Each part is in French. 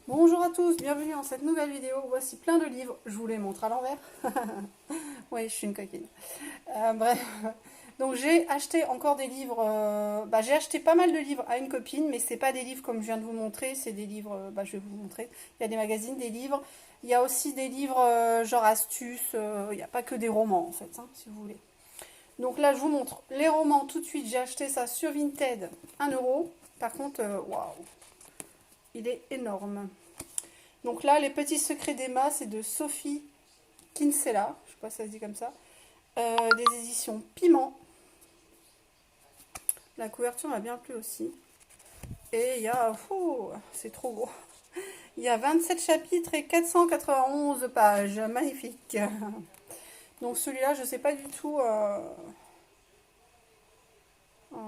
Bonjour à tous, bienvenue dans cette nouvelle vidéo. Voici plein de livres. Je vous les montre à l'envers. Oui, je suis une coquine. Bref, donc j'ai acheté encore des livres. J'ai acheté pas mal de livres à une copine, mais c'est pas des livres comme je viens de vous montrer. C'est des livres. Je vais vous montrer. Il y a des magazines, des livres. Il y a aussi des livres genre astuces. Il n'y a pas que des romans en fait, hein, si vous voulez. Donc là, je vous montre les romans tout de suite. J'ai acheté ça sur Vinted, 1 euro. Par contre, waouh, il est énorme. Donc là, Les Petits Secrets d'Emma, c'est de Sophie Kinsella, je sais pas si ça se dit comme ça, des éditions Piment. La couverture m'a bien plu aussi. Et il y a, c'est trop gros. Il y a 27 chapitres et 491 pages, magnifique. Donc celui-là, je ne sais pas du tout.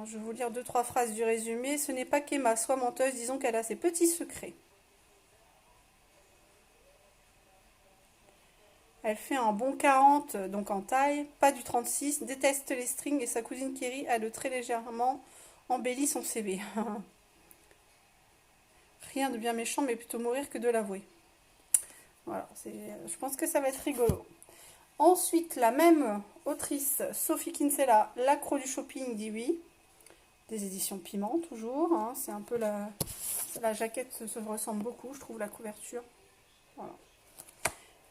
Je vais vous lire 2-3 phrases du résumé. Ce n'est pas qu'Emma soit menteuse, disons qu'elle a ses petits secrets. Elle fait un bon 40, donc en taille, pas du 36, déteste les strings et sa cousine Kerry a de très légèrement embelli son CV. Rien de bien méchant, mais plutôt mourir que de l'avouer. Voilà, je pense que ça va être rigolo. Ensuite, la même autrice, Sophie Kinsella, L'accro du shopping dit oui. Des éditions Piment, toujours. Hein, c'est un peu la jaquette se ressemble beaucoup, je trouve, la couverture. Voilà.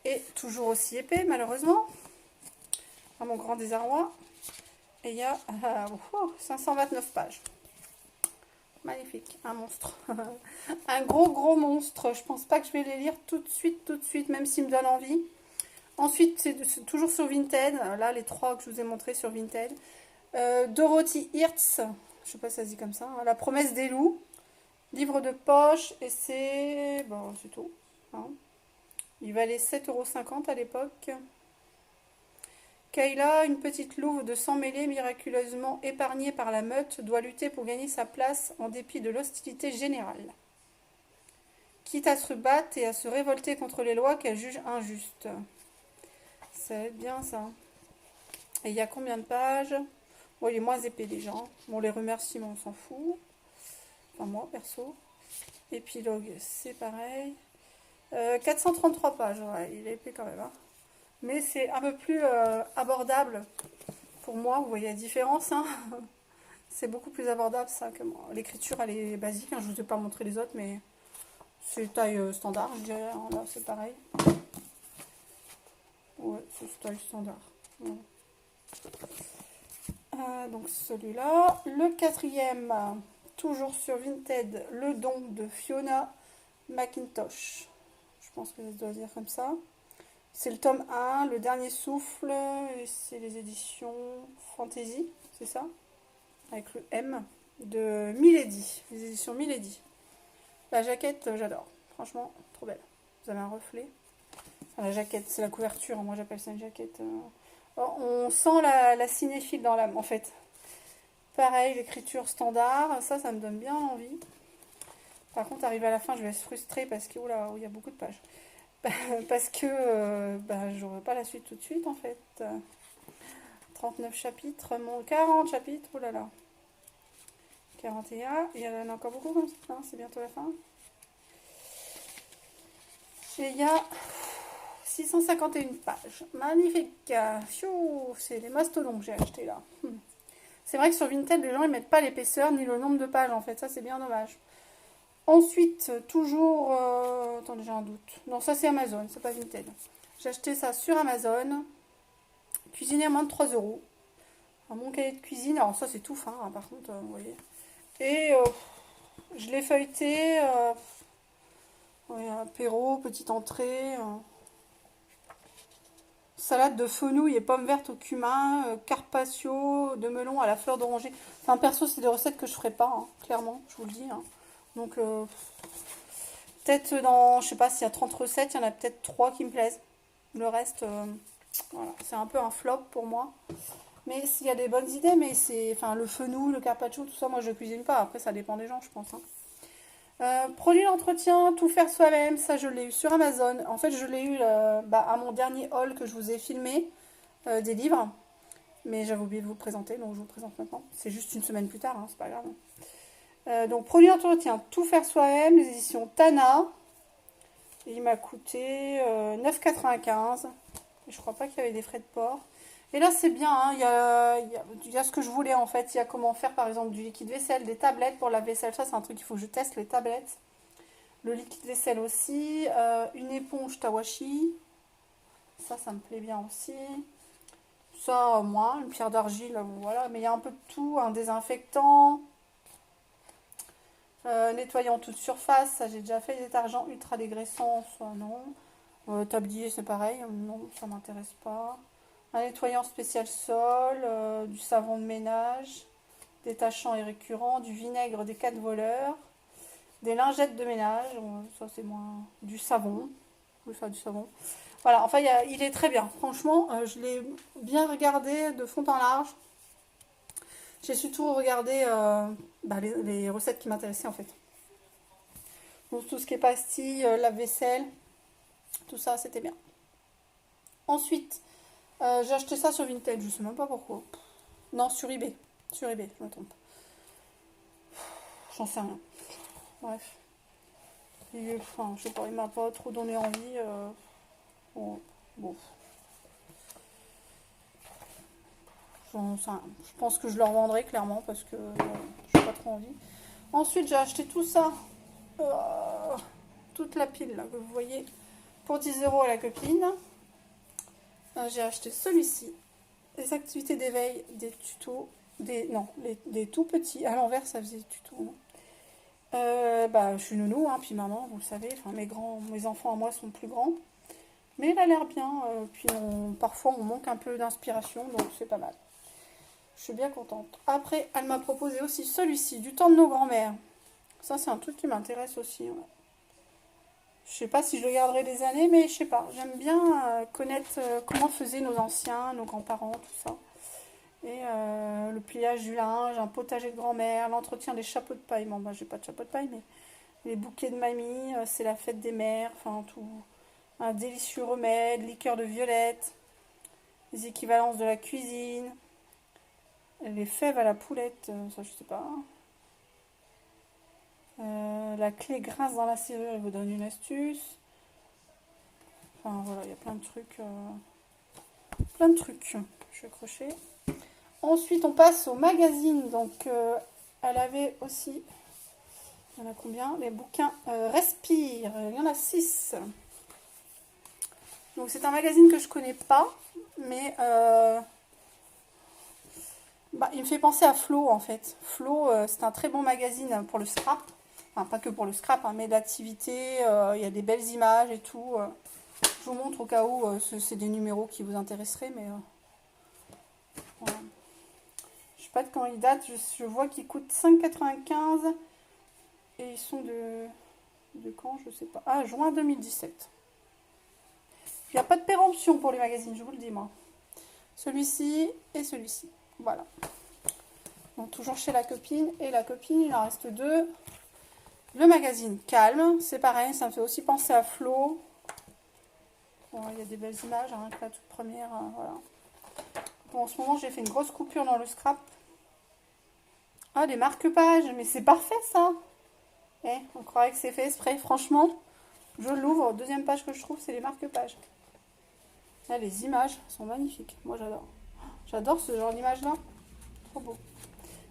Et toujours aussi épais, malheureusement. À mon grand désarroi. Et il y a 529 pages. Magnifique, un monstre. Un gros monstre. Je pense pas que je vais les lire tout de suite, même s'il me donne envie. Ensuite, c'est toujours sur Vinted. Là, les 3 que je vous ai montrés sur Vinted. Dorothy Hirtz, je sais pas si ça se dit comme ça. Hein, La promesse des loups. Livre de poche. Et c'est... Bon, c'est tout. Hein. Il valait 7,50 € à l'époque. Kayla, une petite louve de sang mêlé miraculeusement épargnée par la meute, doit lutter pour gagner sa place en dépit de l'hostilité générale. Quitte à se battre et à se révolter contre les lois qu'elle juge injustes. Ça va être bien ça. Et il y a combien de pages? Bon, il est moins épais déjà. Bon, les remerciements, on s'en fout. Enfin, moi, perso. Épilogue, c'est pareil. 433 pages, ouais, il est épais quand même. Hein. Mais c'est un peu plus abordable pour moi. Vous voyez la différence, hein. C'est beaucoup plus abordable ça que moi. L'écriture, elle est basique. Hein. Je ne vous ai pas montré les autres, mais c'est taille standard, je dirais. Hein. Là, c'est pareil. Ouais, c'est taille standard. Ouais. Donc celui-là. Le quatrième, toujours sur Vinted, Le Don de Fiona McIntosh. Je pense que ça doit dire comme ça. C'est le tome 1, Le Dernier Souffle. Et c'est les éditions Fantasy, c'est ça? Avec le M de Milady, les éditions Milady. La jaquette, j'adore. Franchement, trop belle. Vous avez un reflet. Enfin, la jaquette, c'est la couverture. Moi, j'appelle ça une jaquette. On sent la cinéphile dans l'âme, en fait. Pareil, l'écriture standard. Ça me donne bien envie. Par contre, arrivé à la fin, je vais être frustrée parce que, oula, il y a beaucoup de pages. Parce que j'aurai pas la suite tout de suite, en fait. 39 chapitres, 40 chapitres, oh là là. 41, il y en a encore beaucoup comme ça, hein, c'est bientôt la fin. Et il y a 651 pages. Magnifique. C'est les mastodons que j'ai acheté là. C'est vrai que sur Vinted, les gens ils mettent pas l'épaisseur ni le nombre de pages en fait. Ça, c'est bien dommage. Ensuite, toujours. Attendez, j'ai un doute. Non, ça c'est Amazon, c'est pas Vinted. J'ai acheté ça sur Amazon. Cuisiner à moins de 3 euros. Un bon cahier de cuisine. Alors, ça c'est tout fin, hein, par contre, vous voyez. Et je l'ai feuilleté. Ouais, apéro, petite entrée. Salade de fenouil et pommes vertes au cumin, carpaccio de melon à la fleur d'oranger. Enfin, perso, c'est des recettes que je ferai pas, hein, clairement, je vous le dis. Hein. Donc, peut-être dans, je sais pas s'il y a 30 recettes, il y en a peut-être 3 qui me plaisent. Le reste, voilà, c'est un peu un flop pour moi. Mais s'il y a des bonnes idées, mais c'est, enfin, le fenouil, le carpaccio, tout ça, moi je cuisine pas. Après, ça dépend des gens, je pense. Hein. Produit d'entretien, tout faire soi-même, ça je l'ai eu sur Amazon. En fait, je l'ai eu à mon dernier haul que je vous ai filmé des livres. Mais j'avais oublié de vous le présenter, donc je vous le présente maintenant. C'est juste une semaine plus tard, hein, c'est pas grave. Donc, produit d'entretien, tout faire soi-même, les éditions Tana. Et il m'a coûté 9,95 €. Je crois pas qu'il y avait des frais de port. Et là, c'est bien, hein, il y a ce que je voulais en fait. Il y a comment faire par exemple du liquide vaisselle, des tablettes pour la vaisselle. Ça, c'est un truc qu'il faut que je teste, les tablettes. Le liquide vaisselle aussi. Une éponge Tawashi. Ça me plaît bien aussi. Ça, moins. Une pierre d'argile, voilà. Mais il y a un peu de tout. Un désinfectant. Nettoyant toute surface. Ça, j'ai déjà fait. Détergent ultra dégraissant. Ça, non. Tablier, c'est pareil. Non, ça m'intéresse pas. Un nettoyant spécial sol, du savon de ménage, détachant et récurrent, du vinaigre des 4 voleurs, des lingettes de ménage, ça c'est moins du savon, oui, ça du savon. Voilà, enfin il est très bien, franchement, je l'ai bien regardé de fond en large. J'ai surtout regardé les recettes qui m'intéressaient en fait. Donc tout ce qui est pastilles, lave-vaisselle, tout ça c'était bien. Ensuite, j'ai acheté ça sur Vinted, je sais même pas pourquoi. Non, sur eBay. Sur eBay, je me trompe. J'en sais rien. Bref. Enfin, je sais pas, il m'a pas trop donné envie. Bon. Je pense que je le revendrai clairement parce que j'ai pas trop envie. Ensuite, j'ai acheté tout ça. Toute la pile là que vous voyez pour 10 € à la copine. J'ai acheté celui-ci. Les activités d'éveil, des tutos. Des tout petits. À l'envers, ça faisait tuto. Je suis nounou, hein, puis maman, vous le savez. Enfin, mes enfants à moi sont plus grands. Mais il a l'air bien. Puis parfois, on manque un peu d'inspiration, donc c'est pas mal. Je suis bien contente. Après, elle m'a proposé aussi celui-ci, du temps de nos grands-mères. Ça, c'est un truc qui m'intéresse aussi. Ouais. Je sais pas si je le garderai des années, mais je sais pas. J'aime bien connaître comment faisaient nos anciens, nos grands-parents, tout ça. Et le pliage du linge, un potager de grand-mère, l'entretien des chapeaux de paille. Bon, j'ai pas de chapeau de paille, mais les bouquets de mamie, c'est la fête des mères, enfin tout. Un délicieux remède, liqueur de violette, les équivalences de la cuisine, les fèves à la poulette, ça je sais pas. La clé grince dans la serrure, il vous donne une astuce. Enfin voilà, il y a plein de trucs. Je vais accrocher. Ensuite, on passe au magazine. Donc, elle avait aussi. Il y en a combien? Les bouquins Respire. Il y en a 6. Donc, c'est un magazine que je connais pas. Mais il me fait penser à Flo en fait. Flo, c'est un très bon magazine pour le scrap. Enfin, pas que pour le scrap, hein, mais d'activité. Il y a des belles images et tout. Je vous montre au cas où c'est des numéros qui vous intéresseraient. Mais voilà. Je sais pas de quand ils datent. Je vois qu'ils coûtent 5,95 €. Et ils sont de quand? Je sais pas. Ah, juin 2017. Il n'y a pas de péremption pour les magazines, je vous le dis moi. Celui-ci et celui-ci. Voilà. Donc toujours chez la copine. Et la copine, il en reste 2. Le magazine Calme, c'est pareil, ça me fait aussi penser à Flo. Bon, il y a des belles images, hein, la toute première, voilà. Bon, en ce moment, j'ai fait une grosse coupure dans le scrap. Ah, des marque-pages, mais c'est parfait ça. On croirait que c'est fait exprès, franchement. Je l'ouvre, deuxième page que je trouve, c'est les marque-pages. Là, les images sont magnifiques, moi j'adore. J'adore ce genre d'image là, trop beau.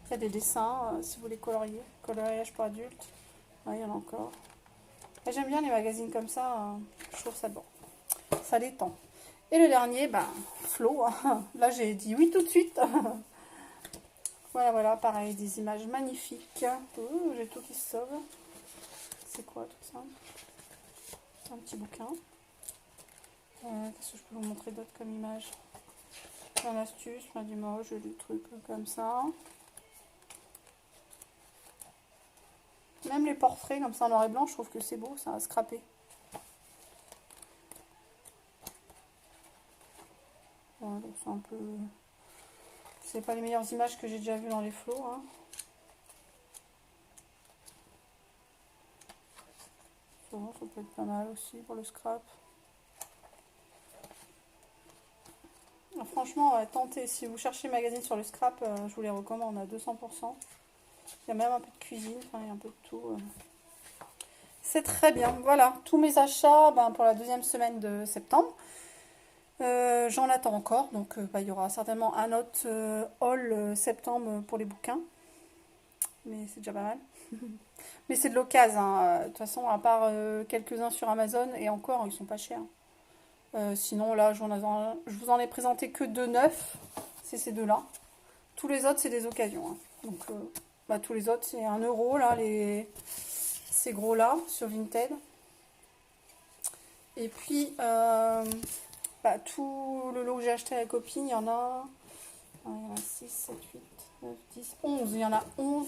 Il y a des dessins, si vous voulez colorier, coloriage pour adultes. Il y en a encore. J'aime bien les magazines comme ça, je trouve ça bon. Ça détend. Et le dernier, Flo. Là, j'ai dit oui tout de suite. Voilà, pareil, des images magnifiques. J'ai tout qui se sauve. C'est quoi tout ça? C'est un petit bouquin. Qu'est-ce que je peux vous montrer d'autre comme image? Plein d'astuces, plein d'images, des trucs comme ça. Même les portraits comme ça en noir et blanc, je trouve que c'est beau, ça a scrappé. Voilà, donc c'est un peu... C'est pas les meilleures images que j'ai déjà vues dans les flots. Hein. Ça peut être pas mal aussi pour le scrap. Franchement, tentez. Si vous cherchez magazine sur le scrap, je vous les recommande à 200%. Il y a même un peu de cuisine, enfin, il y a un peu de tout. C'est très bien. Voilà, tous mes achats pour la deuxième semaine de septembre. J'en attends encore, donc il y aura certainement un autre haul septembre pour les bouquins. Mais c'est déjà pas mal. Mais c'est de l'occasion, hein. De toute façon, à part quelques-uns sur Amazon, et encore, ils sont pas chers. Sinon, là, je vous en ai présenté que deux neufs. C'est ces deux-là. Tous les autres, c'est des occasions, hein. Donc, tous les autres, c'est 1 €, là, ces gros-là, sur Vinted. Et puis, tout le lot que j'ai acheté à la copine, il y en a 6, 7, 8, 9, 10, 11. Il y en a 11.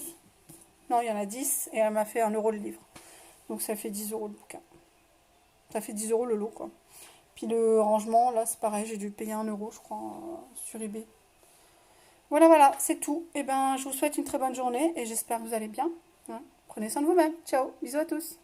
Non, il y en a 10 et elle m'a fait 1 € le livre. Donc ça fait 10 € le bouquin. Ça fait 10 € le lot, quoi. Puis le rangement, là, c'est pareil, j'ai dû payer 1 € je crois, sur eBay. Voilà, voilà, c'est tout. Et je vous souhaite une très bonne journée et j'espère que vous allez bien, hein. Prenez soin de vous-même. Ciao, bisous à tous.